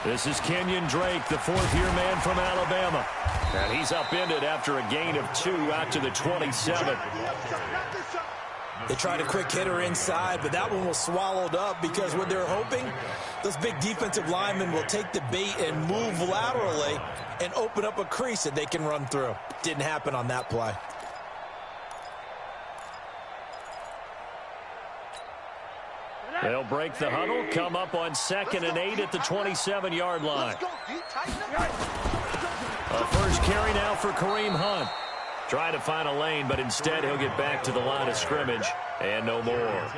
This is Kenyon Drake, the fourth-year man from Alabama. And he's upended after a gain of 2 out to the 27. They tried a quick hitter inside, but that one was swallowed up because what they're hoping, those big defensive linemen will take the bait and move laterally and open up a crease that they can run through. Didn't happen on that play. They'll break the huddle, come up on 2nd and 8 at the 27-yard line. A first carry now for Kareem Hunt. Trying to find a lane, but instead he'll get back to the line of scrimmage and no more.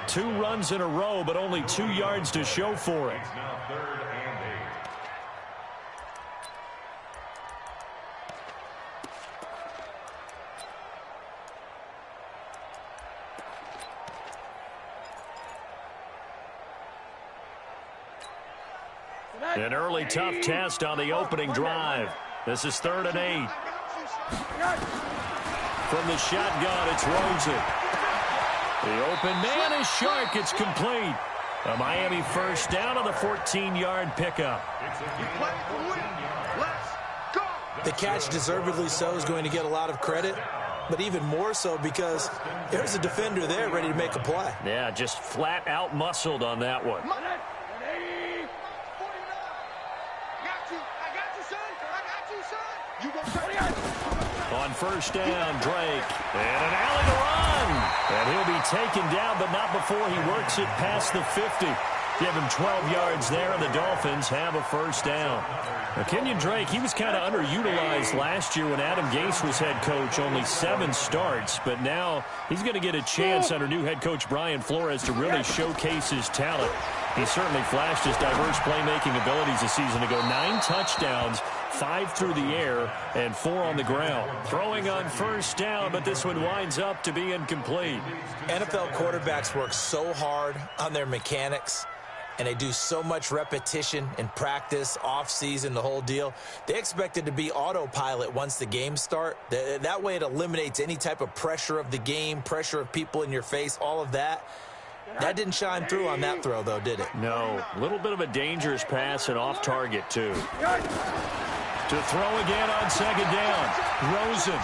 2 runs in a row, but only 2 yards to show for it. An early tough test on the opening drive. This is 3rd and 8. From the shotgun, it's Rosen. The open man is Shark. It's complete. A Miami first down on the 14-yard pickup. The catch, deservedly so, is going to get a lot of credit, but even more so because there's a defender there ready to make a play. Yeah, just flat out muscled on that one. On first down, Drake. And an alley to run. And he'll be taken down, but not before he works it past the 50. Give him 12 yards there, and the Dolphins have a first down. Now, Kenyon Drake, he was kind of underutilized last year when Adam Gase was head coach. Only 7 starts, but now he's going to get a chance under new head coach Brian Flores to really showcase his talent. He certainly flashed his diverse playmaking abilities a season ago. 9 touchdowns, 5 through the air, and 4 on the ground. Throwing on first down, but this one winds up to be incomplete. NFL quarterbacks work so hard on their mechanics, and they do so much repetition in practice, off-season, the whole deal. They expect it to be autopilot once the games start. That way it eliminates any type of pressure of the game, pressure of people in your face, all of that. That didn't shine through on that throw, though, did it? No. A little bit of a dangerous pass and off target, too. To throw again on 2nd down. Rosen.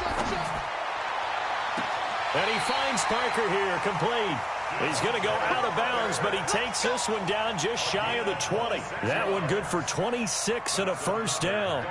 And he finds Parker here, complete. He's going to go out of bounds, but he takes this one down just shy of the 20. That one good for 26 and a first down.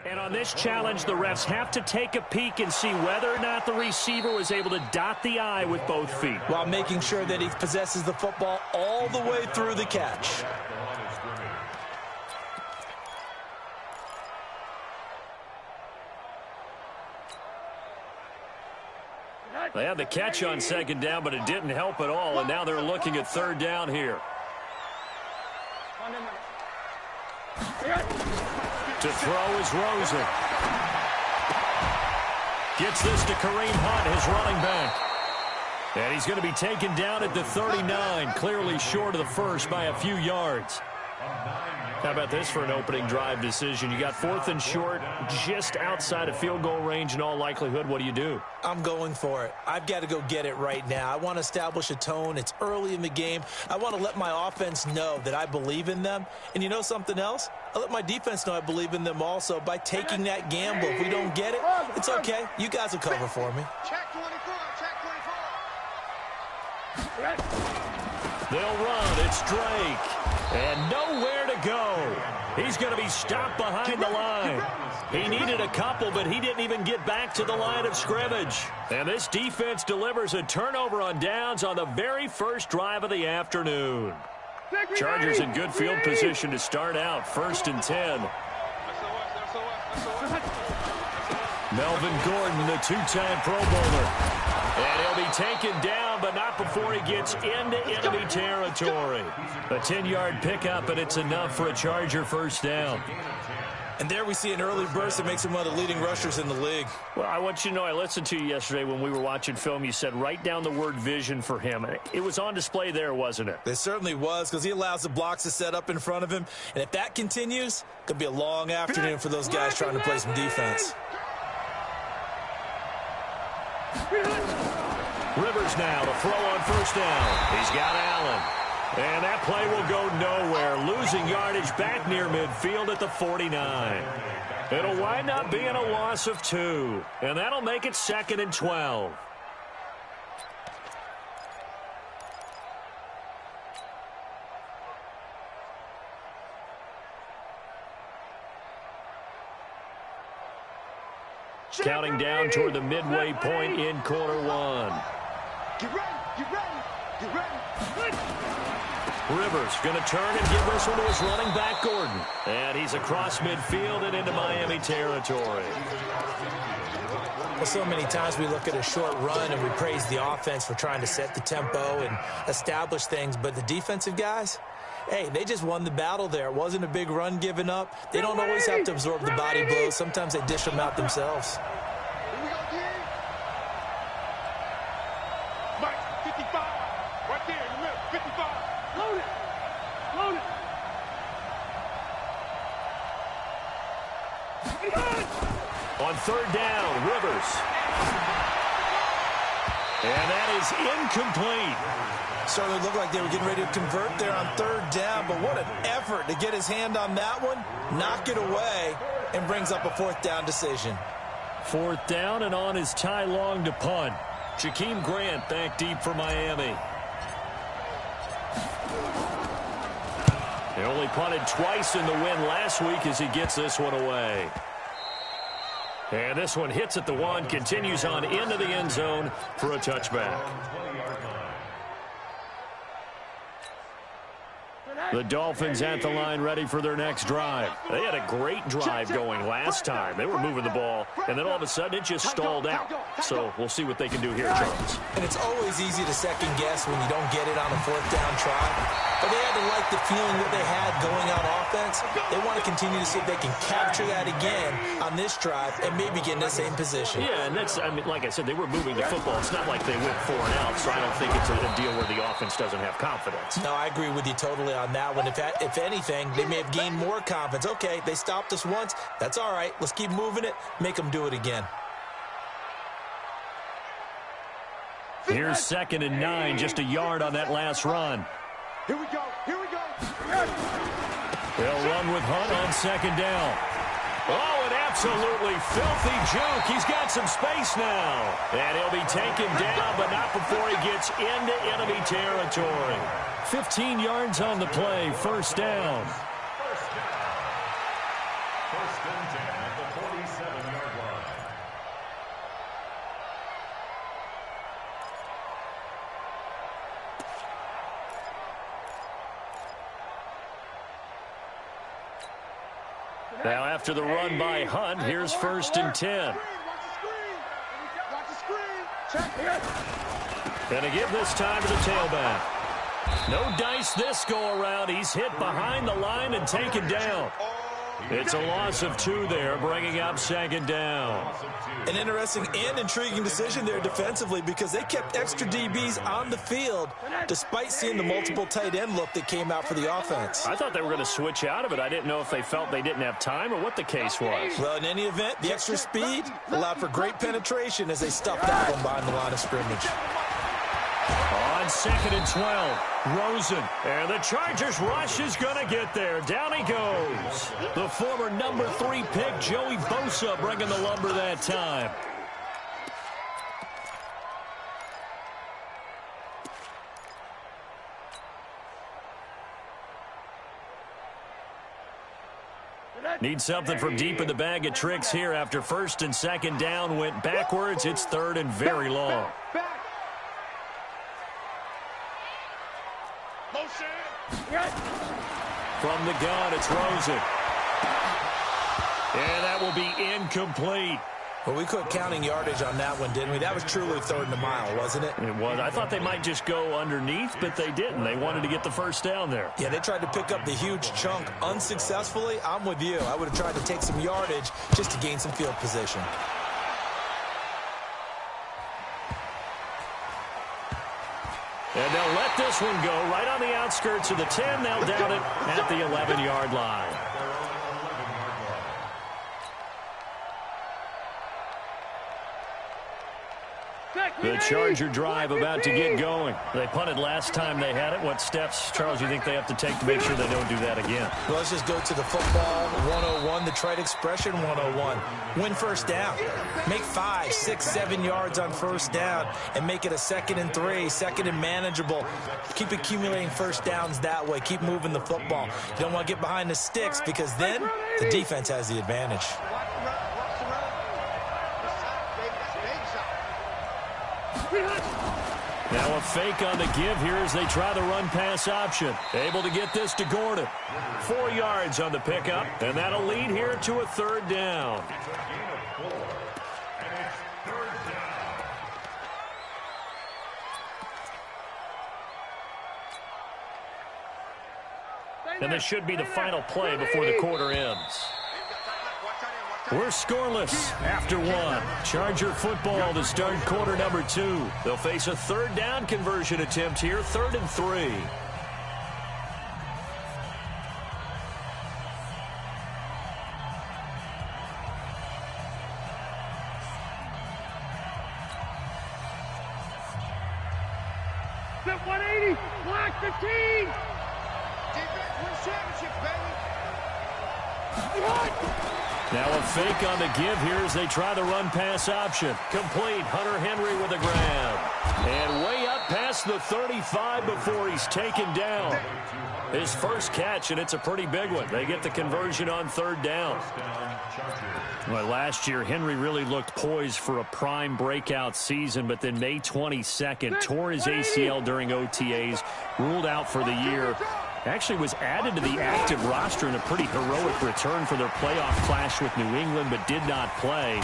And on this challenge, the refs have to take a peek and see whether or not the receiver was able to dot the I with both feet, while making sure that he possesses the football all the way through the catch. They had the catch on 2nd down, but it didn't help at all, and now they're looking at 3rd down here. To throw is Rosen. Gets this to Kareem Hunt, his running back. And he's going to be taken down at the 39, clearly short of the first by a few yards. How about this for an opening drive decision? You got 4th and short, just outside of field goal range in all likelihood. What do you do? I'm going for it. I've got to go get it right now. I want to establish a tone. It's early in the game. I want to let my offense know that I believe in them. And you know something else? I let my defense know I believe in them also by taking that gamble. If we don't get it, it's okay. You guys will cover for me. Check 24, check 24. They'll run. It's Drake. And nowhere to go. He's going to be stopped behind the line. He needed a couple, but he didn't even get back to the line of scrimmage. And this defense delivers a turnover on downs on the very first drive of the afternoon. Chargers in good field position to start out. 1st and 10. Melvin Gordon, the 2-time Pro Bowler. And he'll be taken down, but not before he gets into enemy territory. A 10-yard pickup, and it's enough for a Charger first down. And there we see an early burst that makes him one of the leading rushers in the league. Well, I want you to know, I listened to you yesterday when we were watching film. You said write down the word vision for him. It was on display there, wasn't it? It certainly was, because he allows the blocks to set up in front of him. And if that continues, it could be a long afternoon for those guys trying to play some defense. Rivers now to throw on first down. He's got Allen. And that play will go nowhere, losing yardage back near midfield at the 49. It'll wind up being a loss of 2, and that'll make it 2nd and 12. Counting down toward the midway point in quarter 1. Get ready, get ready, get ready. Rivers going to turn and give this one to his running back, Gordon. And he's across midfield and into Miami territory. Well, so many times we look at a short run and we praise the offense for trying to set the tempo and establish things. But the defensive guys, hey, they just won the battle there. It wasn't a big run given up. They don't always have to absorb the body blows. Sometimes they dish them out themselves. Here we go, D. Mike, 55. Right there in the middle, 55. Load it. Load it. On third down, Rivers. And that is incomplete. Certainly looked like they were getting ready to convert there on third down, but what an effort to get his hand on that one, knock it away, and brings up a fourth down decision. Fourth down, and on is Ty Long to punt. Jakeem Grant back deep for Miami. He only punted twice in the win last week as he gets this one away. And this one hits at the 1, continues on into the end zone for a touchback. The Dolphins at the line ready for their next drive. They had a great drive going last time. They were moving the ball, and then all of a sudden it just stalled out. So we'll see what they can do here, Charles. And it's always easy to second guess when you don't get it on a fourth down try. But they had to like the feeling that they had going on offense. They want to continue to see if they can capture that again on this drive and maybe get in the same position. Yeah, and that's, I mean, like I said, they were moving the football. It's not like they went 4 and out, so I don't think it's a deal where the offense doesn't have confidence. No, I agree with you totally on that one. If anything, they may have gained more confidence. Okay, they stopped us once. That's all right. Let's keep moving it. Make them do it again. Here's 2nd and 9, just a yard on that last run. Here we go, here we go. They'll run with Hunt on 2nd down. Oh, an absolutely filthy juke. He's got some space now. And he'll be taken down, but not before he gets into enemy territory. 15 yards on the play, first down. First and 10 at the 47-yard line. Now after the run by Hunt, here's 1st and 10. Watch the screen. Check it. Gonna give this time to the tailback. No dice this go around. He's hit behind the line and taken down. It's a loss of 2 there, bringing up 2nd down. An interesting and intriguing decision there defensively because they kept extra DBs on the field despite seeing the multiple tight end look that came out for the offense. I thought they were going to switch out of it. I didn't know if they felt they didn't have time or what the case was. Well, in any event, the extra speed allowed for great penetration as they stuffed that one behind the line of scrimmage. On 2nd and 12, Rosen. And the Chargers rush is going to get there. Down he goes. The former number 3 pick, Joey Bosa, bringing the lumber that time. Need something from deep in the bag of tricks here after 1st and 2nd down went backwards. It's 3rd and very long. From the gun, it's Rosen. And that will be incomplete. Well, we quit counting yardage on that one, didn't we? That was truly third and a mile, wasn't it? It was. I thought they might just go underneath, but they didn't. They wanted to get the first down there. Yeah, they tried to pick up the huge chunk unsuccessfully. I'm with you. I would have tried to take some yardage just to gain some field position. And they'll let this one go right on the outskirts of the 10. They'll down it at the 11-yard line. The Charger drive about to get going. They punted last time they had it. What steps, Charles, you think they have to take to make sure they don't do that again? Well, let's just go to the football 101, the trite expression 101. Win first down. Make 5, 6, 7 yards on first down and make it a 2nd and 3, 2nd and manageable. Keep accumulating first downs that way. Keep moving the football. You don't want to get behind the sticks because then the defense has the advantage. Now a fake on the give here as they try the run-pass option. Able to get this to Gordon. 4 yards on the pickup, and that'll lead here to a 3rd down. And this should be the final play before the quarter ends. We're scoreless after 1. Charger football to start quarter number 2. They'll face a 3rd down conversion attempt here, 3rd and 3. Set 180, block 15. Defense wins championship, baby. Now a fake on the give here as they try the run-pass option. Complete. Hunter Henry with a grab. And way up past the 35 before he's taken down. His first catch, and it's a pretty big one. They get the conversion on 3rd down. Well, last year, Henry really looked poised for a prime breakout season, but then May 22nd, tore his ACL during OTAs, ruled out for the year. Actually was added to the active roster in a pretty heroic return for their playoff clash with New England, but did not play.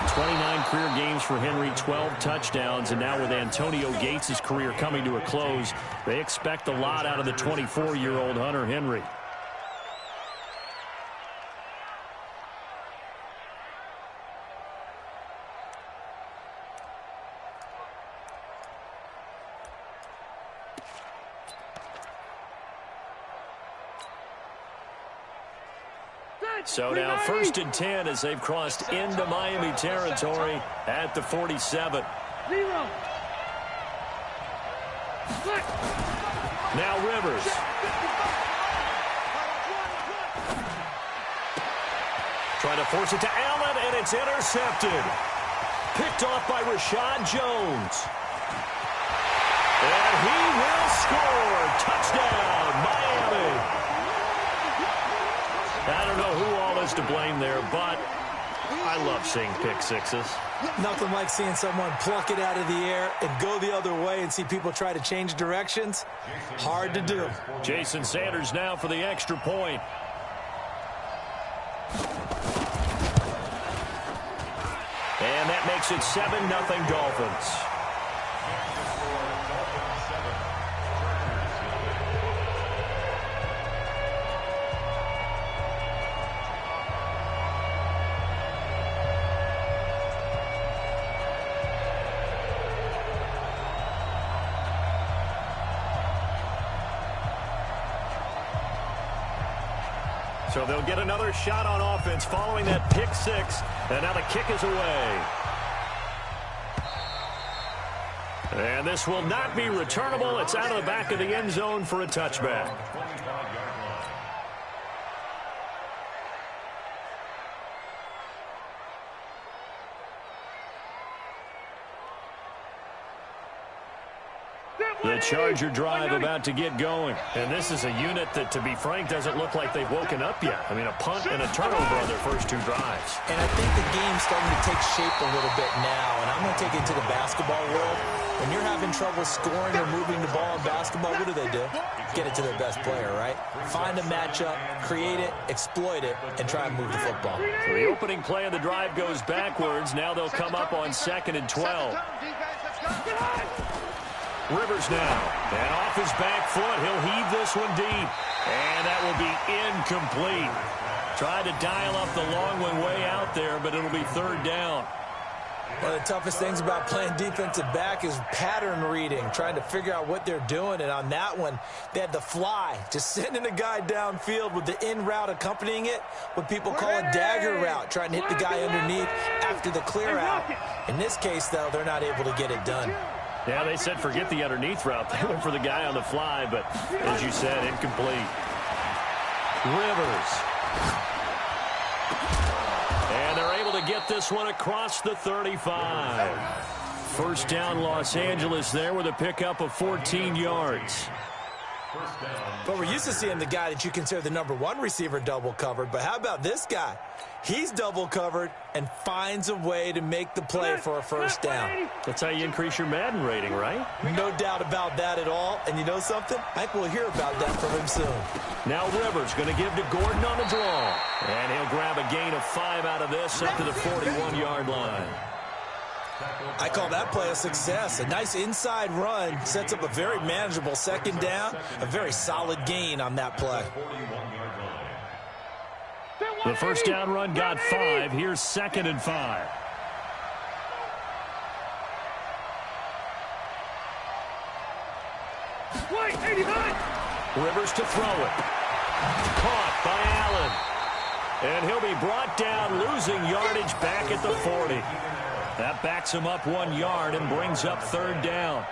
29 career games for Henry, 12 touchdowns, and now with Antonio Gates' career coming to a close, they expect a lot out of the 24-year-old Hunter Henry. So now 1st and 10 as they've crossed into Miami territory at the 47. Now Rivers. Trying to force it to Allen, and it's intercepted. Picked off by Rashad Jones. And he will score. Touchdown, Miami. I don't know who all is to blame there, but I love seeing pick sixes. Nothing like seeing someone pluck it out of the air and go the other way and see people try to change directions. Hard to do. Jason Sanders now for the extra point. And that makes it 7-0 Dolphins. So they'll get another shot on offense following that pick six. And now the kick is away. And this will not be returnable. It's out of the back of the end zone for a touchback. The Charger drive about to get going. And this is a unit that, to be frank, doesn't look like they've woken up yet. I mean, a punt and a turnover on their first 2 drives. And I think the game's starting to take shape a little bit now. And I'm going to take it to the basketball world. When you're having trouble scoring or moving the ball in basketball, what do? Get it to their best player, right? Find a matchup, create it, exploit it, and try and move the football. So the opening play of the drive goes backwards. Now they'll come up on 2nd and 12. Rivers now. And off his back foot, he'll heave this one deep. And that will be incomplete. Tried to dial up the long one way out there, but it'll be 3rd down. One of the toughest things about playing defensive back is pattern reading, trying to figure out what they're doing. And on that one, they had the fly, just sending a guy downfield with the in route accompanying it, what people call a dagger route, trying to hit the guy underneath after the clear out. In this case, though, they're not able to get it done. Yeah, they said forget the underneath route. They went for the guy on the fly, but as you said, incomplete. Rivers. And they're able to get this one across the 35. 1st down, Los Angeles there with a pickup of 14 yards. But we're used to seeing the guy that you consider the #1 receiver double covered. But how about this guy? He's double covered and finds a way to make the play for a 1st down. That's how you increase your Madden rating, right? No doubt about that at all. And you know something? I think we'll hear about that from him soon. Now Rivers going to give to Gordon on the draw. And he'll grab a gain of 5 out of this up to the 41-yard line. I call that play a success. A nice inside run sets up a very manageable 2nd down. A very solid gain on that play. The 1st down run got 5. Here's 2nd and 5. Rivers to throw it. Caught by Allen. And he'll be brought down, losing yardage back at the 40. That backs him up 1 yard and brings up 3rd down.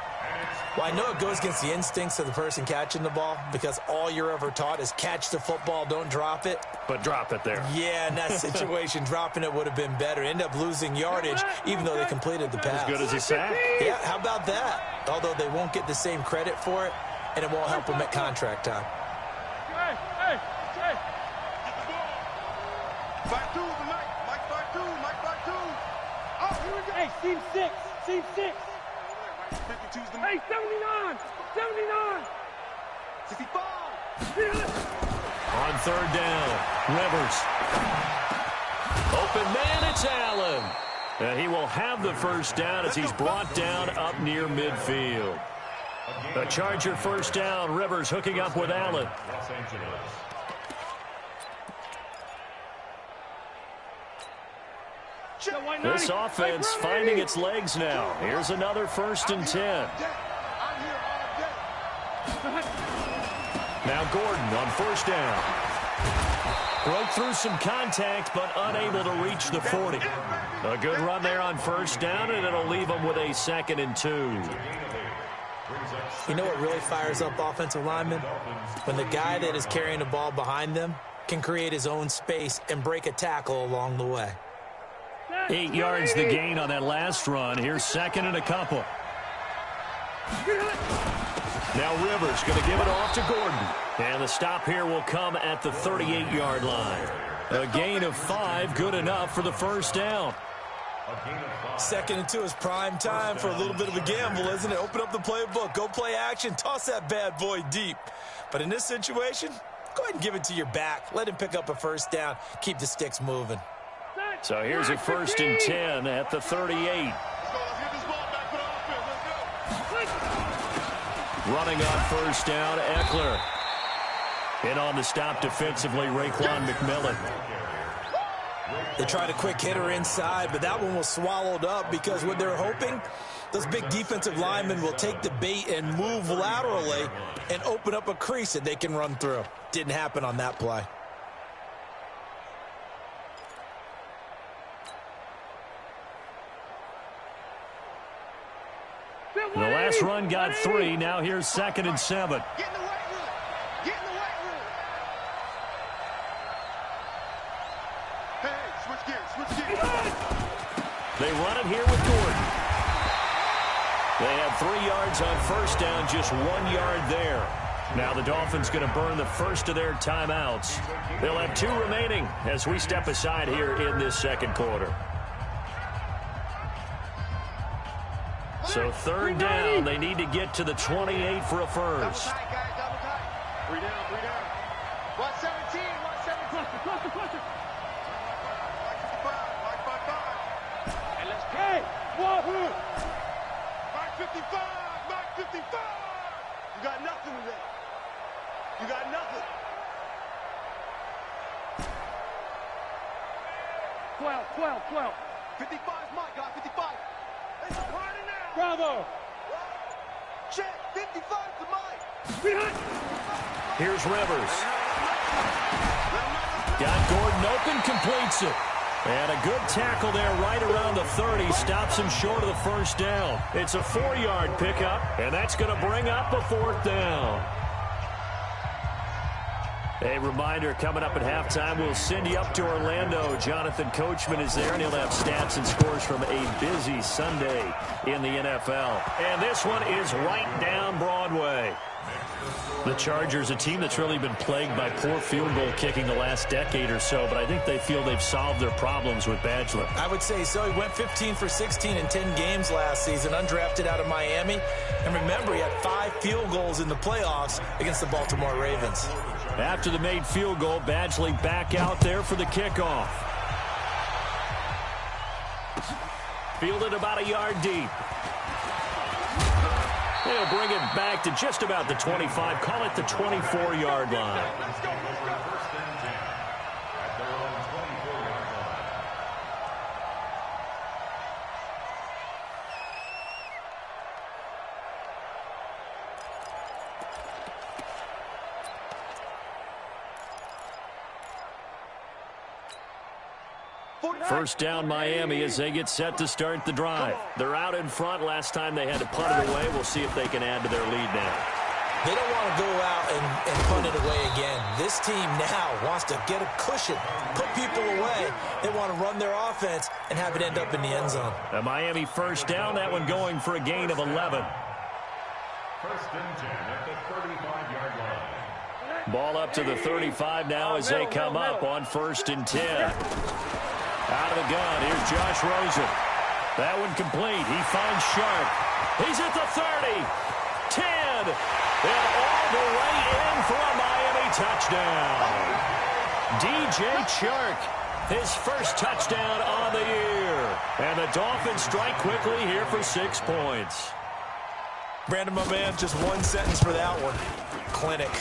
Well, I know it goes against the instincts of the person catching the ball because all you're ever taught is catch the football, don't drop it. But drop it there. Yeah, in that situation, dropping it would have been better. End up losing yardage, even though they completed the pass. As good as a sack. Yeah, how about that? Although they won't get the same credit for it, and it won't help them at contract time. Hey, team 6, team 6. Hey, 79, 79. 65. On 3rd down, Rivers. Open man, it's Allen. And he will have the 1st down as he's brought down up near midfield. The Charger 1st down, Rivers hooking up with Allen. This offense finding its legs now. Here's another 1st and 10. Now Gordon on 1st down. Broke through some contact, but unable to reach the 40. A good run there on 1st down, and it'll leave them with a 2nd and 2. You know what really fires up offensive linemen? When the guy that is carrying the ball behind them can create his own space and break a tackle along the way. 8 yards the gain on that last run. Here's 2nd and a couple. Now Rivers going to give it off to Gordon. And the stop here will come at the 38-yard line. A gain of 5, good enough for the 1st down. 2nd and 2 is prime time for a little bit of a gamble, isn't it? Open up the playbook, go play action, toss that bad boy deep. But in this situation, go ahead and give it to your back. Let him pick up a 1st down, keep the sticks moving. So here's a 1st and 10 at the 38. Running on 1st down, Eckler. In on the stop defensively, Raekwon McMillan. They tried a quick hitter inside, but that one was swallowed up because what they're hoping, those big defensive linemen will take the bait and move laterally and open up a crease that they can run through. Didn't happen on that play. The last run got 3. Now here's 2nd and 7. Get in the right room. Get in the right room. Hey, switch gears. They run it here with Gordon. They had 3 yards on 1st down, just 1 yard there. Now the Dolphins going to burn the first of their timeouts. They'll have 2 remaining as we step aside here in this 2nd quarter. So third down, they need to get to the 28 for a first. Double tight, guys, double tight. 3 down, 3 down. 117, 117. Cluster. Mark 55. And let's play. Wahoo! Mark 55, Mark 55. You got nothing today. You got nothing. 12. 55's my guy, 55. It's party now. Bravo. Check, 55's the mic. Behind. Here's Rivers. Got Gordon open, completes it. And a good tackle there right around the 30. Stops him short of the first down. It's a 4-yard pickup, and that's going to bring up a 4th down. A reminder, coming up at halftime, we'll send you up to Orlando. Jonathan Coachman is there, and he'll have stats and scores from a busy Sunday in the NFL. And this one is right down Broadway. The Chargers, a team that's really been plagued by poor field goal kicking the last decade or so, but I think they feel they've solved their problems with Badgler. I would say so. He went 15 for 16 in 10 games last season, undrafted out of Miami. And remember, he had 5 field goals in the playoffs against the Baltimore Ravens. After the made field goal, Badgley back out there for the kickoff. Fielded about a yard deep. They'll bring it back to just about the 25. Call it the 24-yard line. Let's go. First down Miami as they get set to start the drive. They're out in front. Last time they had to punt it away. We'll see if they can add to their lead now. They don't want to go out and punt it away again. This team now wants to get a cushion, put people away. They want to run their offense and have it end up in the end zone. A Miami first down, that one going for a gain of 11. First and 10 at the 35-yard line. Ball up to the 35 now as they come up on first and 10. Out of the gun, here's Josh Rosen. That one complete. He finds Sharp. He's at the 30, 10, and all the way in for a Miami touchdown. DJ Chark, his first touchdown on the year. And the Dolphins strike quickly here for 6 points. Brandon, my man, just one sentence for that one. Clinic.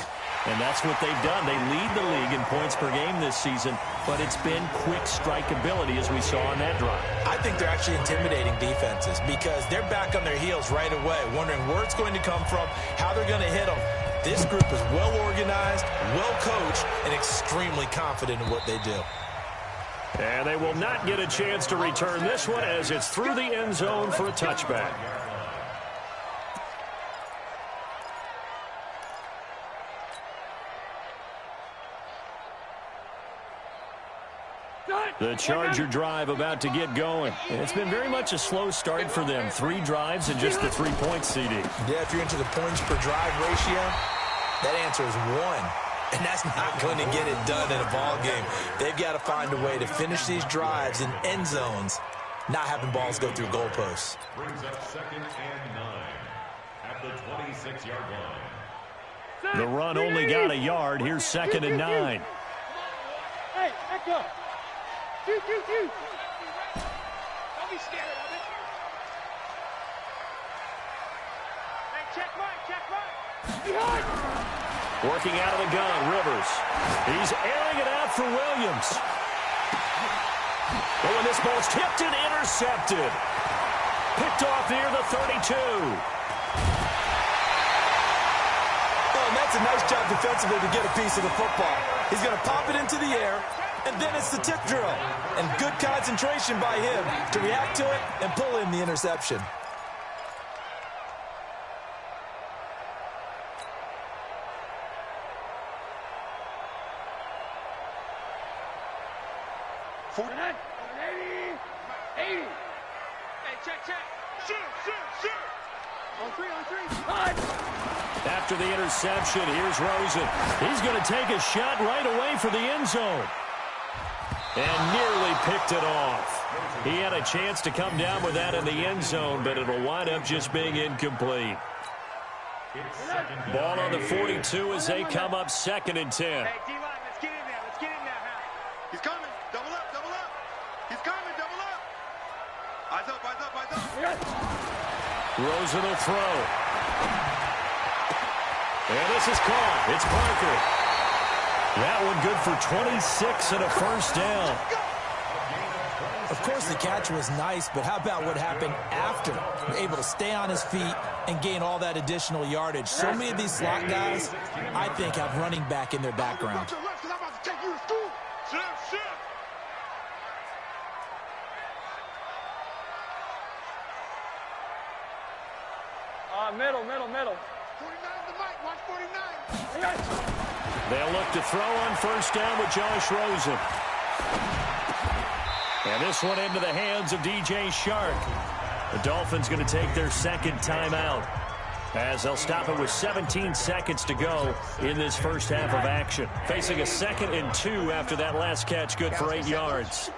And that's what they've done. They lead the league in points per game this season, but it's been quick strikeability as we saw on that drive. I think they're actually intimidating defenses because they're back on their heels right away, wondering where it's going to come from, how they're going to hit them. This group is well organized, well coached, and extremely confident in what they do. And they will not get a chance to return this one as it's through the end zone for a touchback. The Charger drive about to get going. It's been very much a slow start for them. 3 drives and just the 3-point CD. Yeah, if you're into the points per drive ratio, that answer is 1. And that's not going to get it done in a ball game. They've got to find a way to finish these drives in end zones, not having balls go through goalposts. Brings up 2nd and 9 at the 26-yard line. The run only got a yard. Here's 2nd and 9. Hey, back up. Shoot. Don't be scared of it. Hey, check right. Behind. Working out of the gun, Rivers. He's airing it out for Williams. Oh, and this ball's tipped and intercepted. Picked off near the 32. Oh, and that's a nice job defensively to get a piece of the football. He's going to pop it into the air. And then it's the tip drill. And good concentration by him to react to it and pull in the interception. Hey, check. Shoot. On three. After the interception, here's Rosen. He's going to take a shot right away for the end zone. And nearly picked it off. He had a chance to come down with that in the end zone, but it'll wind up just being incomplete. Ball on the 42 as they come up 2nd and 10. Hey, D-line, let's get in there. Let's get in there, Hal. He's coming. Double up, double up. He's coming, double up. Eyes up, eyes up, eyes up. Rosen will throw. And this is caught. It's Parker. That one good for 26 and a first down. Of course, the catch was nice, but how about what happened after? Able to stay on his feet and gain all that additional yardage. So many of these slot guys, I think, have running back in their background. Middle. 49 the mic. Watch 49. They'll look to throw on first down with Josh Rosen. And this one into the hands of DJ Shark. The Dolphins going to take their 2nd timeout as they'll stop it with 17 seconds to go in this first half of action. Facing a 2nd and 2 after that last catch, good for 8 yards.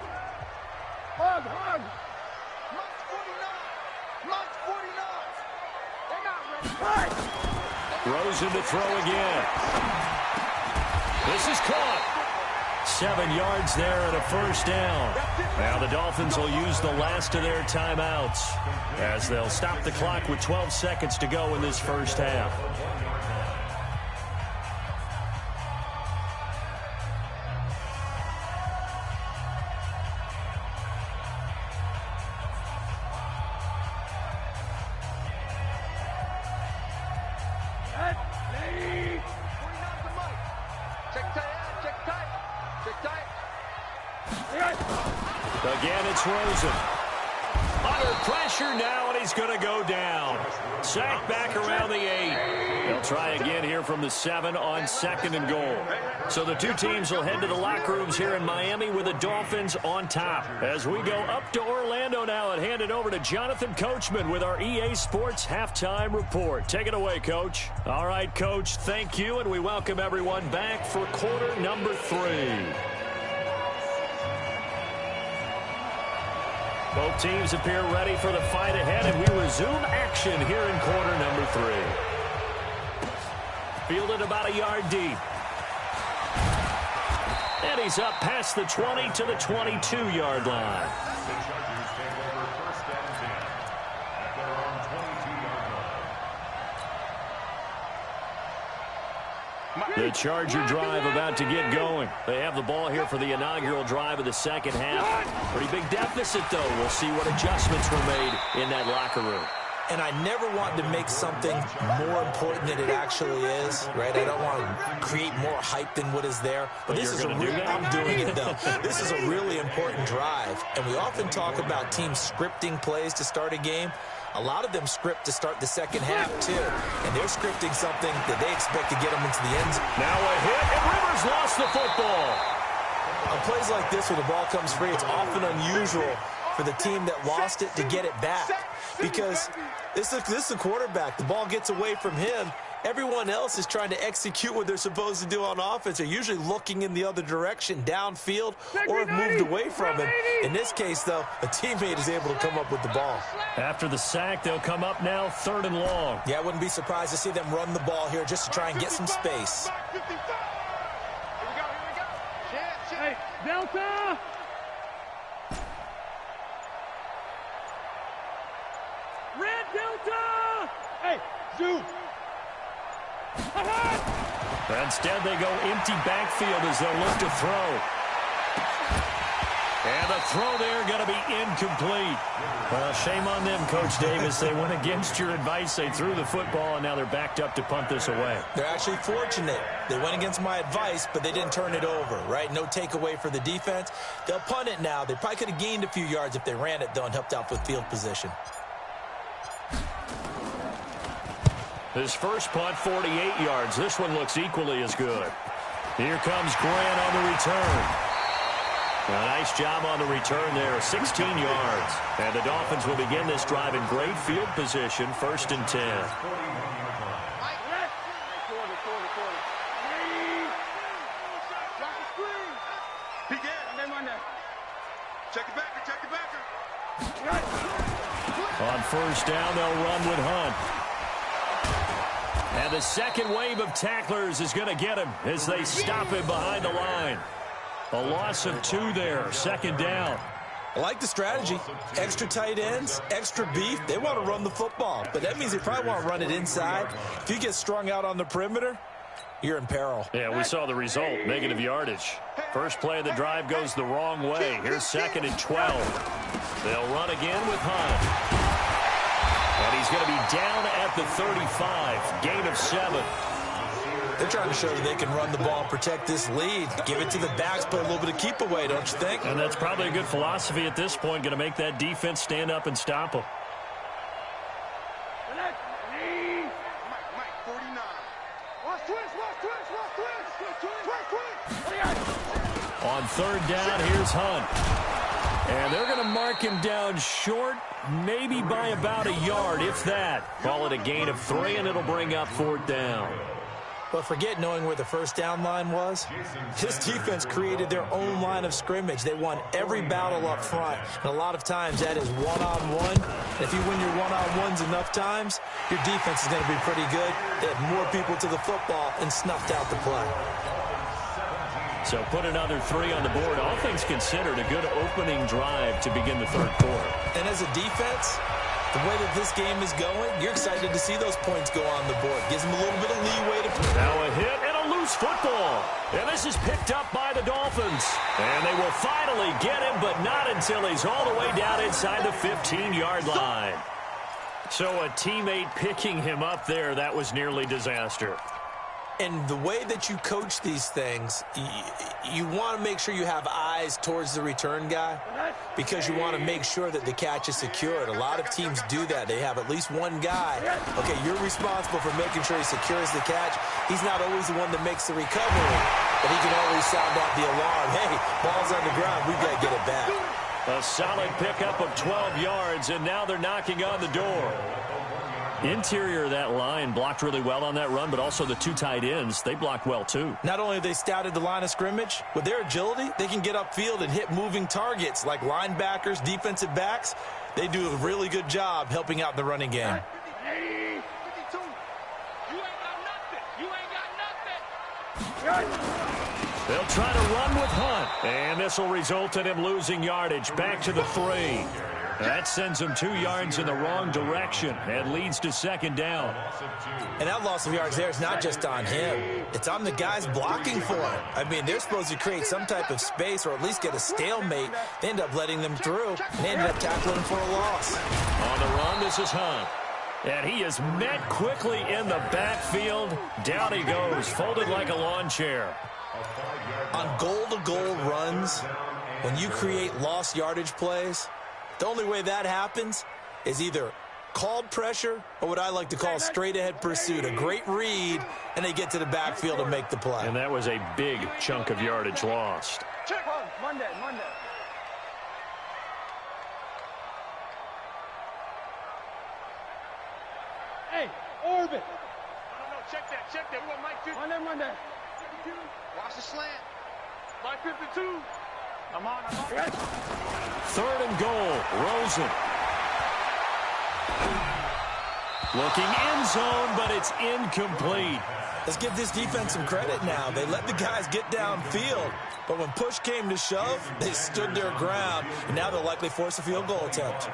Hug. Mark 49. They're not ready. Rosen to throw again. This is caught. 7 yards there and a first down. Now the Dolphins will use the last of their timeouts as they'll stop the clock with 12 seconds to go in this first half. Again, it's Rosen. Under pressure now, and he's going to go down. Sacked back around the 8. They'll try again here from the 7 on 2nd and goal. So the two teams will head to the locker rooms here in Miami with the Dolphins on top. As we go up to Orlando now and hand it over to Jonathan Coachman with our EA Sports Halftime Report. Take it away, Coach. All right, Coach, thank you, and we welcome everyone back for quarter number 3. Both teams appear ready for the fight ahead, and we resume action here in quarter number 3. Fielded about a yard deep. And he's up past the 20 to the 22-yard line. The Charger drive about to get going. They have the ball here for the inaugural drive of the second half. Pretty big deficit, though. We'll see what adjustments were made in that locker room. And I never want to make something more important than it actually is, right? I don't want to create more hype than what is there. But this is I'm doing it, though. This is a really important drive. And we often talk about teams scripting plays to start a game. A lot of them script to start the second half, too. And they're scripting something that they expect to get them into the end zone. Now a hit, and Rivers lost the football. On plays like this where the ball comes free, it's often unusual for the team that lost it to get it back. Because this is a quarterback. The ball gets away from him. Everyone else is trying to execute what they're supposed to do on offense. They're usually looking in the other direction, downfield, or have moved away from it. In this case, though, a teammate is able to come up with the ball. After the sack, they'll come up now 3rd and long. Yeah, I wouldn't be surprised to see them run the ball here just to try and get some space. Here we go. Hey, Delta! Red Delta! Hey, Zoo! Instead, they go empty backfield as they'll look to throw. And the throw there going to be incomplete. Well, shame on them, Coach Davis. They went against your advice. They threw the football, and now they're backed up to punt this away. They're actually fortunate. They went against my advice, but they didn't turn it over, right? No takeaway for the defense. They'll punt it now. They probably could have gained a few yards if they ran it, though, and helped out with field position. His first punt, 48 yards. This one looks equally as good. Here comes Grant on the return. A nice job on the return there, 16 yards. And the Dolphins will begin this drive in great field position, 1st and 10. Check it back. first down. They'll run with Hunt. And the second wave of tacklers is going to get him as they stop him behind the line. A loss of 2 there, second down. I like the strategy. Extra tight ends, extra beef. They want to run the football, but that means they probably want to run it inside. If you get strung out on the perimeter, you're in peril. Yeah, we saw the result, negative yardage. First play of the drive goes the wrong way. Here's 2nd and 12. They'll run again with Hunt. And he's going to be down at the 35, gain of 7. They're trying to show that they can run the ball and protect this lead. Give it to the backs, put a little bit of keep away, don't you think? And that's probably a good philosophy at this point, going to make that defense stand up and stop them. Mike, 49. Watch twist. On 3rd down, here's Hunt. And they're going to mark him down short, maybe by about a yard, if that. Call it a gain of 3, and it'll bring up 4th down. But forget knowing where the first down line was. This defense created their own line of scrimmage. They won every battle up front. And a lot of times that is one-on-one. If you win your one-on-ones enough times, your defense is going to be pretty good. They had more people to the football and snuffed out the play. So put another 3 on the board. All things considered, a good opening drive to begin the 3rd quarter. And as a defense, the way that this game is going, you're excited to see those points go on the board. Gives them a little bit of leeway to play. Now a hit and a loose football. And this is picked up by the Dolphins. And they will finally get him, but not until he's all the way down inside the 15-yard line. So a teammate picking him up there, that was nearly disaster. And the way that you coach these things, you want to make sure you have eyes towards the return guy because you want to make sure that the catch is secured. A lot of teams do that. They have at least one guy. Okay, you're responsible for making sure he secures the catch. He's not always the one that makes the recovery, but he can always sound out the alarm. Hey, ball's on the ground. We've got to get it back. A solid pickup of 12 yards, and now they're knocking on the door. Interior of that line blocked really well on that run, but also the 2 tight ends, they blocked well too. Not only have they scouted the line of scrimmage, with their agility, they can get upfield and hit moving targets like linebackers, defensive backs. They do a really good job helping out the running game. They'll try to run with Hunt, and this will result in him losing yardage back to the 3. That sends him 2 yards in the wrong direction and leads to 2nd down. And that loss of yards there is not just on him. It's on the guys blocking for him. I mean, they're supposed to create some type of space or at least get a stalemate. They end up letting them through, and they ended up tackling him for a loss. On the run, this is Hunt. And he is met quickly in the backfield. Down he goes, folded like a lawn chair. On goal-to-goal runs, when you create lost yardage plays, the only way that happens is either called pressure or what I like to call straight-ahead pursuit. A great read, and they get to the backfield and make the play. And that was a big chunk of yardage lost. Check. Monday. Hey, Orbit. No, check that. We want Mike 52. Monday. Watch the slant. Mike 52. I'm on. 3rd and goal, Rosen. Looking end zone, but it's incomplete. Let's give this defense some credit now. They let the guys get downfield, but when push came to shove, they stood their ground, and now they'll likely force a field goal attempt.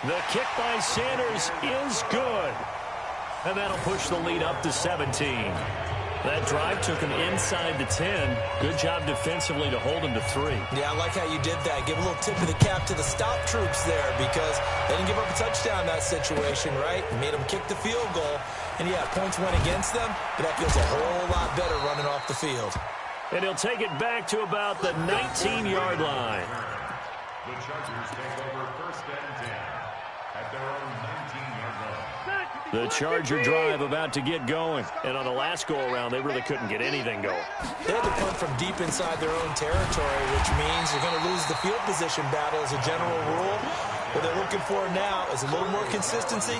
The kick by Sanders is good. And that'll push the lead up to 17. That drive took him inside the 10. Good job defensively to hold him to 3. Yeah, I like how you did that. Give a little tip of the cap to the stop troops there because they didn't give up a touchdown in that situation, right? Made them kick the field goal. And, yeah, points went against them, but that feels a whole lot better running off the field. And he'll take it back to about the 19-yard line. The Chargers take over 1st and 10 at their own 19-yard line. The Charger drive about to get going. And on the last go-around, they really couldn't get anything going. They had to punt from deep inside their own territory, which means you're going to lose the field position battle as a general rule. What they're looking for now is a little more consistency,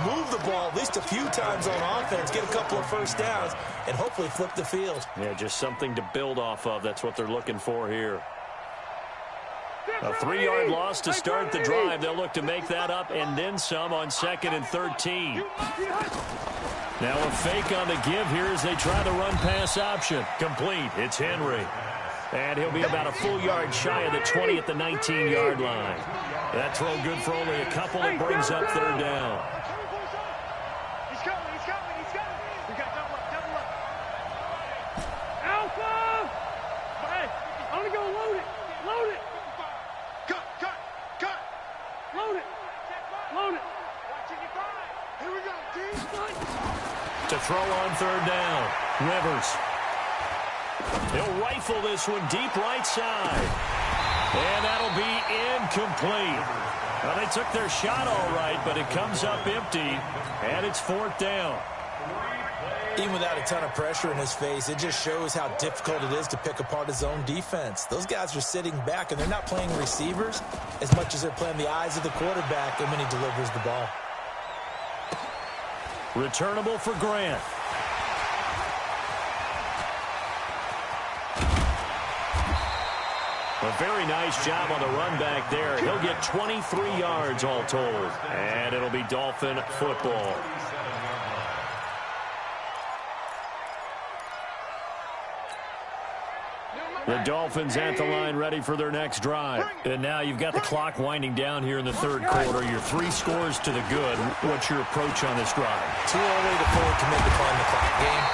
move the ball at least a few times on offense, get a couple of first downs, and hopefully flip the field. Yeah, just something to build off of. That's what they're looking for here. A 3-yard loss to start the drive. They'll look to make that up and then some on 2nd and 13. Now a fake on the give here as they try the run-pass option. Complete. It's Henry. And he'll be about a full yard shy of the 20 at the 19-yard line. That throw good for only a couple. It brings up 3rd down. He's coming. We got double up. Alpha! Hey, only go load it. Cut. Load it. Here we go, team. To throw on 3rd down. Rivers. He'll rifle this one deep right side. And that'll be incomplete. Well, they took their shot all right, but it comes up empty, and it's 4th down. Even without a ton of pressure in his face, it just shows how difficult it is to pick apart his own defense. Those guys are sitting back, and they're not playing receivers as much as they're playing the eyes of the quarterback and when he delivers the ball. Returnable for Grant. A very nice job on the run back there. He'll get 23 yards all told. And it'll be Dolphin football. The Dolphins at the line ready for their next drive. And now you've got the clock winding down here in the 3rd quarter. Your 3 scores to the good. What's your approach on this drive? Too early to fully commit to playing the clock game.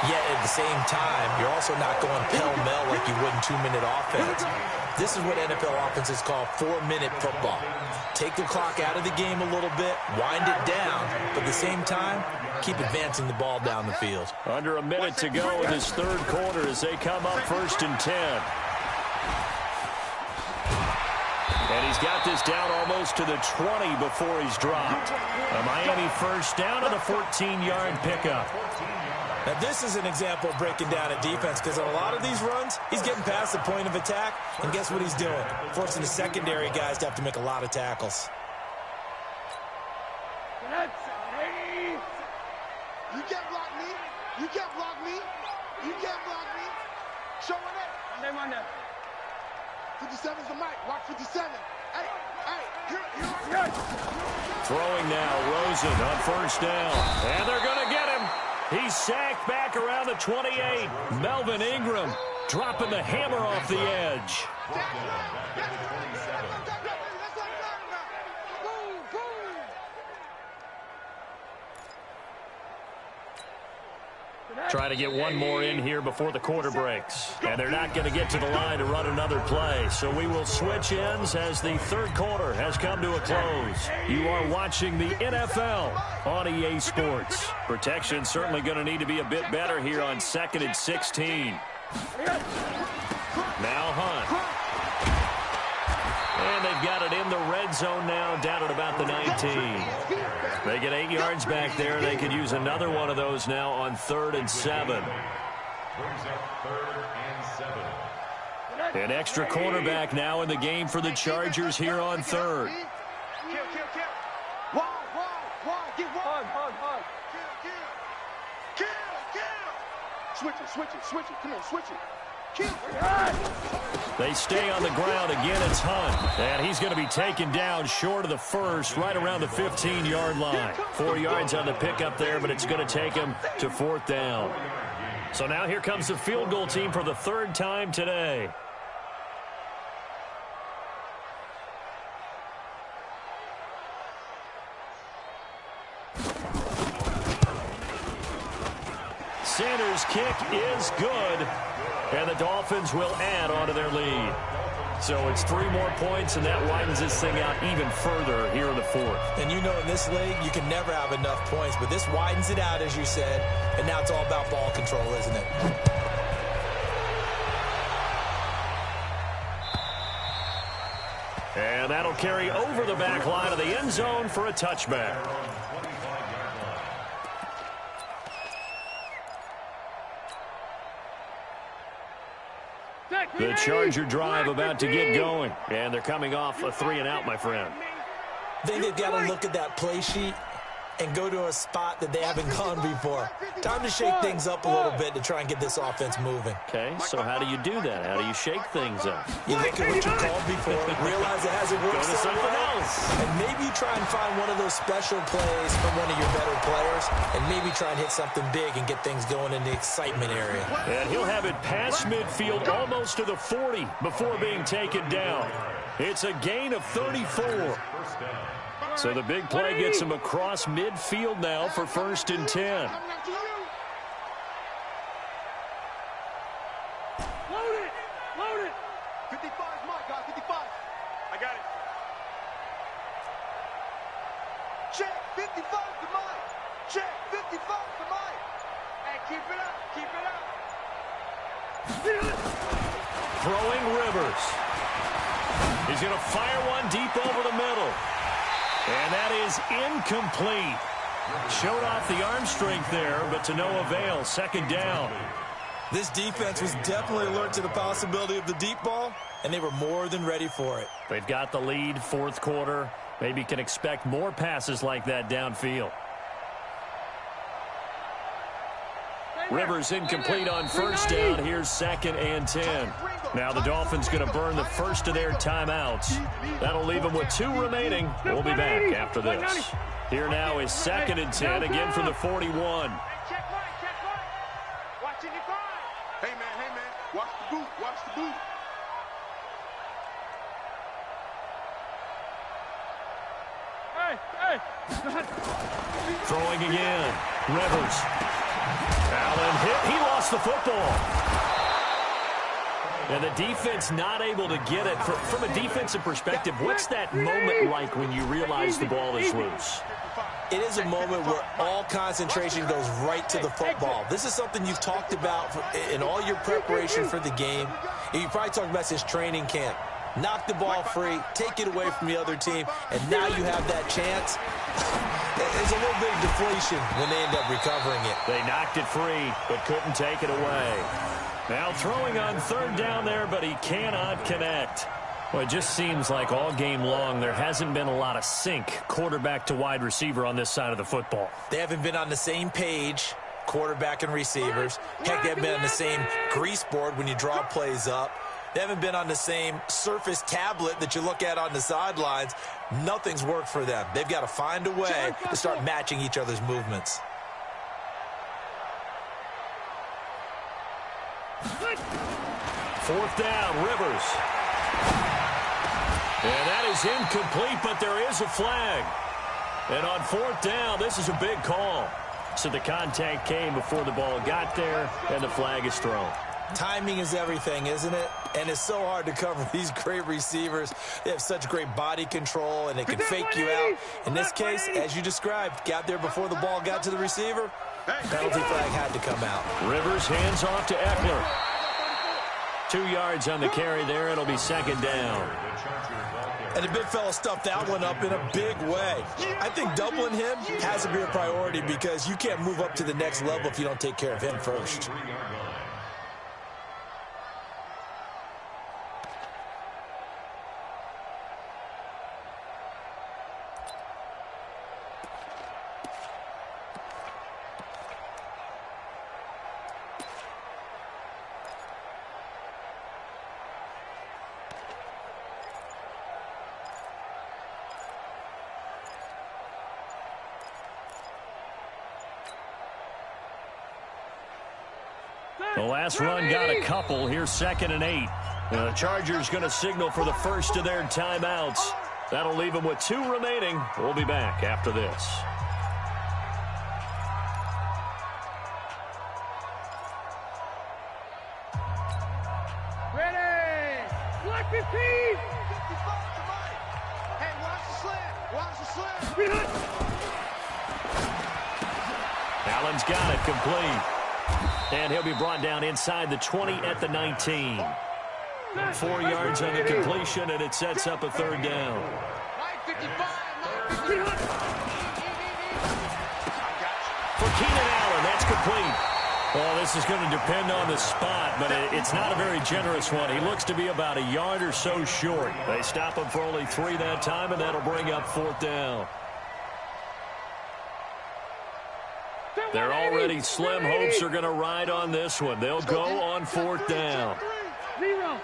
Yet at the same time, you're also not going pell-mell like you would in 2-minute offense. This is what NFL offenses call 4-minute football. Take the clock out of the game a little bit, wind it down, but at the same time, keep advancing the ball down the field. Under a minute to go in this 3rd quarter as they come up 1st and 10. And he's got this down almost to the 20 before he's dropped. A Miami first down to the 14-yard pickup. Now, this is an example of breaking down a defense because on a lot of these runs, he's getting past the point of attack, and guess what he's doing? Forcing the secondary guys to have to make a lot of tackles. You can't block me. Showing it. 57's the mic. Watch 57. Hey, here. Throwing now, Rosen on 1st down. And they're going to get him. He's sacked back around the 28. Melvin Ingram dropping the hammer off the edge. Trying to get one more in here before the quarter breaks. And they're not going to get to the line to run another play. So we will switch ends as the 3rd quarter has come to a close. You are watching the NFL on EA Sports. Protection certainly going to need to be a bit better here on 2nd and 16. Now Hunt. And they've got it in the red zone now, down at about the 19. They get 8 yards back there. They could use another one of those now on 3rd and 7. Brings up 3rd and 7. An extra cornerback now in the game for the Chargers here on 3rd. Wall. Get hard. Kill. Switch it. Come on, switch it. Kill. They stay on the ground. Again, it's Hunt. And he's going to be taken down short of the 1st, right around the 15-yard line. 4 yards on the pickup there, but it's going to take him to 4th down. So now here comes the field goal team for the 3rd time today. Sanders' kick is good. And the Dolphins will add on to their lead. So it's 3 more points, and that widens this thing out even further here in the 4th. And you know in this league, you can never have enough points, but this widens it out, as you said, and now it's all about ball control, isn't it? And that'll carry over the back line of the end zone for a touchback. The Charger drive about to get going. And they're coming off a 3-and-out, my friend. I think they've got to look at that play sheet and go to a spot that they haven't gone before. Time to shake things up a little bit to try and get this offense moving. Okay, so how do you do that? How do you shake things up? You look at what you called before, realize it hasn't worked Go to so something well, else. and maybe you try and find one of those special plays from one of your better players, and maybe try and hit something big and get things going in the excitement area. And he'll have it past midfield almost to the 40 before being taken down. It's a gain of 34. So the big play gets him across midfield now for 1st and 10. Load it! Load it! 55 is mine, guys. 55. I got it. Check. 55 to mine. Check. 55 to mine. Hey, keep it up. Keep it up. Throwing Rivers. He's going to fire one deep over the middle. And that is incomplete. Showed off the arm strength there, but to no avail. 2nd down. This defense was definitely alert to the possibility of the deep ball, and they were more than ready for it. They've got the lead, 4th quarter. Maybe can expect more passes like that downfield. Rivers incomplete on 1st down. Here's 2nd and 10. Now the Dolphins going to burn the first of their timeouts. That'll leave them with 2 remaining. We'll be back after this. Here now is 2nd and 10, again from the 41. Check right, check right. Watch it, hey, man, watch the boot, watch the boot. Hey. Throwing again. Rivers. Allen hit. He lost the football. And the defense not able to get it. From a defensive perspective, what's that moment like when you realize the ball is loose? It is a moment where all concentration goes right to the football. This is something you've talked about in all your preparation for the game. You probably talked about since training camp. Knock the ball free, take it away from the other team, and now you have that chance. There's a little bit of deflation when they end up recovering it. They knocked it free, but couldn't take it away. Now throwing on 3rd down there, but he cannot connect. Well, it just seems like all game long there hasn't been a lot of sync quarterback to wide receiver on this side of the football. They haven't been on the same page, quarterback and receivers. Heck, they haven't been on the same grease board when you draw plays up. They haven't been on the same surface tablet that you look at on the sidelines. Nothing's worked for them. They've got to find a way to start matching each other's movements. 4th down, Rivers. And that is incomplete, but there is a flag. And on 4th down, this is a big call. So the contact came before the ball got there, and the flag is thrown. Timing is everything, isn't it? And it's so hard to cover these great receivers. They have such great body control, and they can fake you out. In this case, as you described, got there before the ball got to the receiver. Penalty flag had to come out. Rivers hands off to Eckler. 2 yards on the carry there. It'll be 2nd down. And the big fella stuffed that one up in a big way. I think doubling him has to be a priority because you can't move up to the next level if you don't take care of him first. The last run got a couple. Here's 2nd and 8. The Chargers going to signal for the first of their timeouts. That'll leave them with 2 remaining. We'll be back after this. Ready! Black 15! 55 to Mike. Hey, watch the slant. Watch the slant. Allen's got it complete. And he'll be brought down inside the 20 at the 19. 4 yards on the completion, and it sets up a 3rd down. For Keenan Allen, that's complete. Well, this is going to depend on the spot, but it's not a very generous one. He looks to be about a yard or so short. They stop him for only 3 that time, and that'll bring up 4th down. They're already slim. Hopes are going to ride on this one. They'll go on 4th down. 0.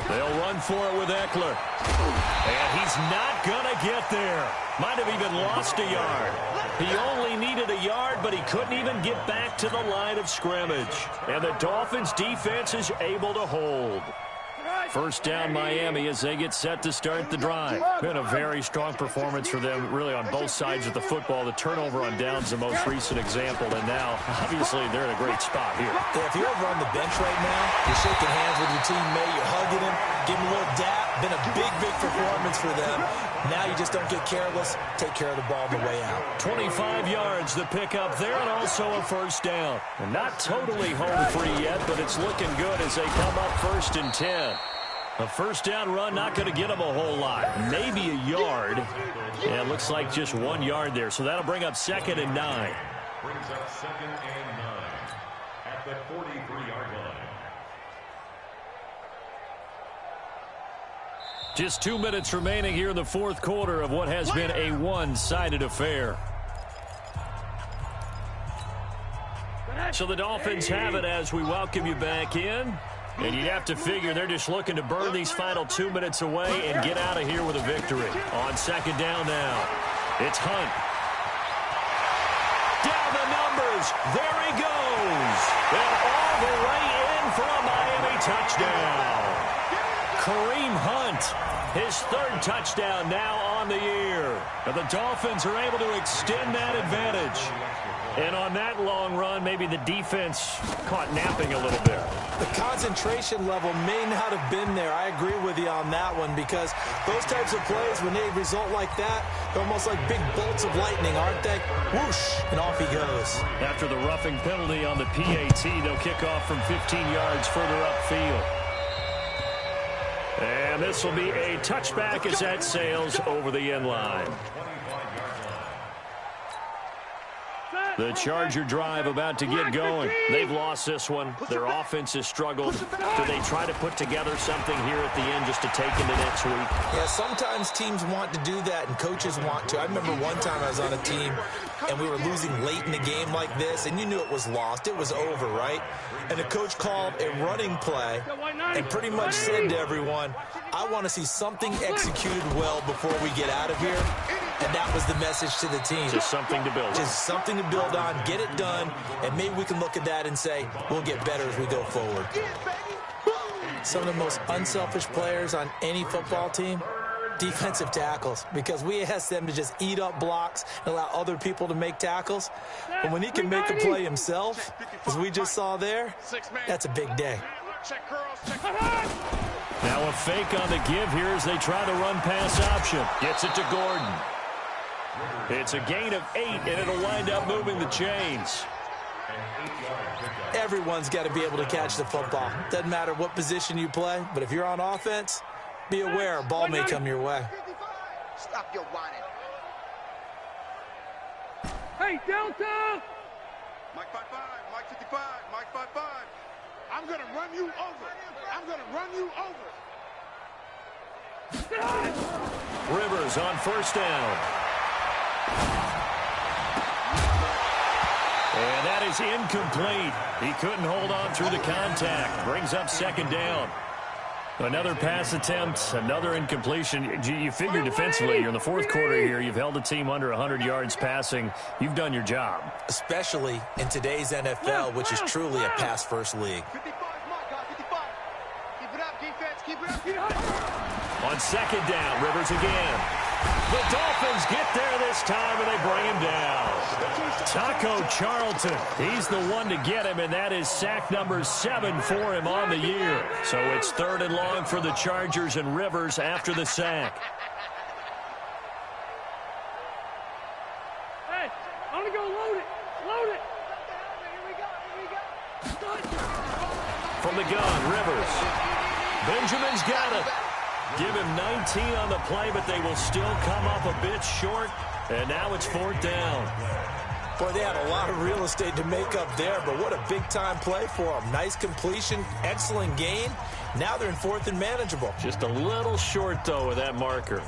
They'll run for it with Eckler. And he's not going to get there. Might have even lost a yard. He only needed a yard, but he couldn't even get back to the line of scrimmage. And the Dolphins' defense is able to hold. 1st down Miami as they get set to start the drive. Been a very strong performance for them, really, on both sides of the football. The turnover on downs the most recent example, and now, obviously, they're in a great spot here. Yeah, if you're over on the bench right now, you're shaking hands with your teammate, you're hugging him, giving him a little dap. Been a big, big performance for them. Now you just don't get careless. Take care of the ball on the way out. 25 yards, the pickup there, and also a 1st down. And not totally home free yet, but it's looking good as they come up 1st and 10. A 1st down run, not going to get them a whole lot. Maybe a yard. Yeah, it looks like just 1 yard there. So that'll bring up 2nd and 9. Brings up 2nd and 9 at the 43-yard line. Just 2 minutes remaining here in the 4th quarter of what has been a one-sided affair. So the Dolphins have it as we welcome you back in. And you'd have to figure they're just looking to burn these final 2 minutes away and get out of here with a victory. On 2nd down now, it's Hunt. Down the numbers. There he goes. And all the way in for a Miami touchdown. Kareem Hunt, his 3rd touchdown now on the year. And the Dolphins are able to extend that advantage. And on that long run, maybe the defense caught napping a little bit. The concentration level may not have been there. I agree with you on that one because those types of plays, when they result like that, they're almost like big bolts of lightning, aren't they? Whoosh, and off he goes. After the roughing penalty on the PAT, they'll kick off from 15 yards further upfield. And this will be a touchback as that sails over the end line. The Charger drive about to get going. They've lost this one. Their offense has struggled. Do they try to put together something here at the end just to take into next week? Yeah, sometimes teams want to do that and coaches want to. I remember one time I was on a team and we were losing late in the game like this, and you knew it was lost. It was over, right? And the coach called a running play and pretty much said to everyone, I want to see something executed well before we get out of here. And that was the message to the team. Just something to build on. Just something to build on, get it done, and maybe we can look at that and say, we'll get better as we go forward. Some of the most unselfish players on any football team, defensive tackles, because we ask them to just eat up blocks and allow other people to make tackles. But when he can make a play himself, as we just saw there, that's a big day. Now a fake on the give here as they try the run-pass option. Gets it to Gordon. It's a gain of 8, and it'll wind up moving the chains. Everyone's got to be able to catch the football. Doesn't matter what position you play, but if you're on offense, be aware a ball may come your way. Stop your whining. Hey, downtown! Mike 5-5, Mike 55, Mike 5-5. I'm going to run you over. I'm going to run you over. Rivers on 1st down. And that is incomplete. He couldn't hold on through the contact. Brings up 2nd down. Another pass attempt, another incompletion. You figure defensively, you're in the 4th quarter here. You've held the team under 100 yards passing. You've done your job. Especially in today's NFL, which is truly a pass-first league. 55, my God, 55. Keep it up, defense. Keep it up. Keep it up. On 2nd down, Rivers again. The Dolphins get there this time, and they bring him down. Taco Charlton, he's the one to get him, and that is sack number 7 for him on the year. So it's 3rd and long for the Chargers and Rivers after the sack. Hey, I'm going to go load it. Load it. Here we go. Here we go. From the gun, Rivers. Benjamin's got it. Give him 19 on the play, but they will still come up a bit short. And now it's 4th down. Boy, they had a lot of real estate to make up there, but what a big-time play for them. Nice completion, excellent gain. Now they're in 4th and manageable. Just a little short, though, with that marker.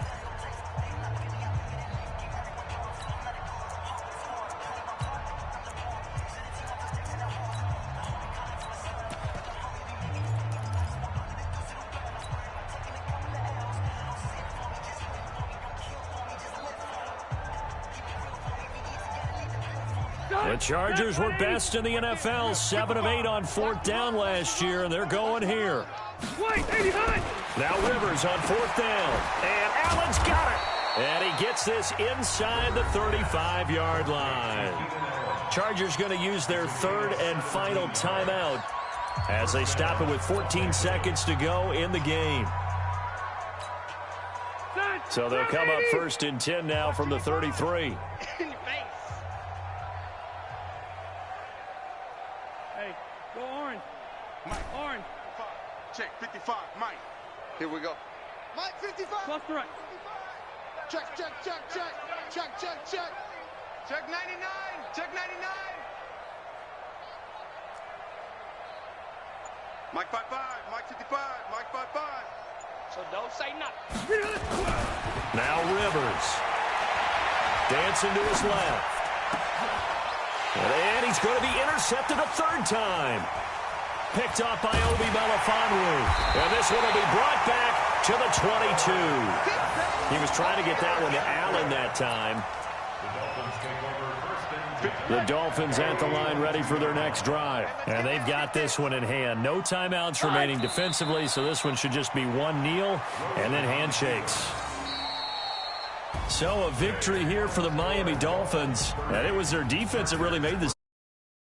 The Chargers were best in the NFL, 7 of 8 on 4th down last year, and they're going here. Now Rivers on 4th down, and Allen's got it. And he gets this inside the 35-yard line. Chargers going to use their 3rd and final timeout as they stop it with 14 seconds to go in the game. So they'll come up 1st and 10 now from the 33. Check 55, Mike. Here we go. Mike 55. Plus the right. Check. Check 99. Check 99. Mike 55. Mike 55. Mike 55. So don't say nothing. Now Rivers. Dancing to his left. And he's going to be intercepted a 3rd time. Picked off by Obi Melifonwu. And this one will be brought back to the 22. He was trying to get that one to Allen that time. The Dolphins at the line ready for their next drive. And they've got this one in hand. No timeouts remaining defensively, so this one should just be one kneel and then handshakes. So a victory here for the Miami Dolphins. And it was their defense that really made this.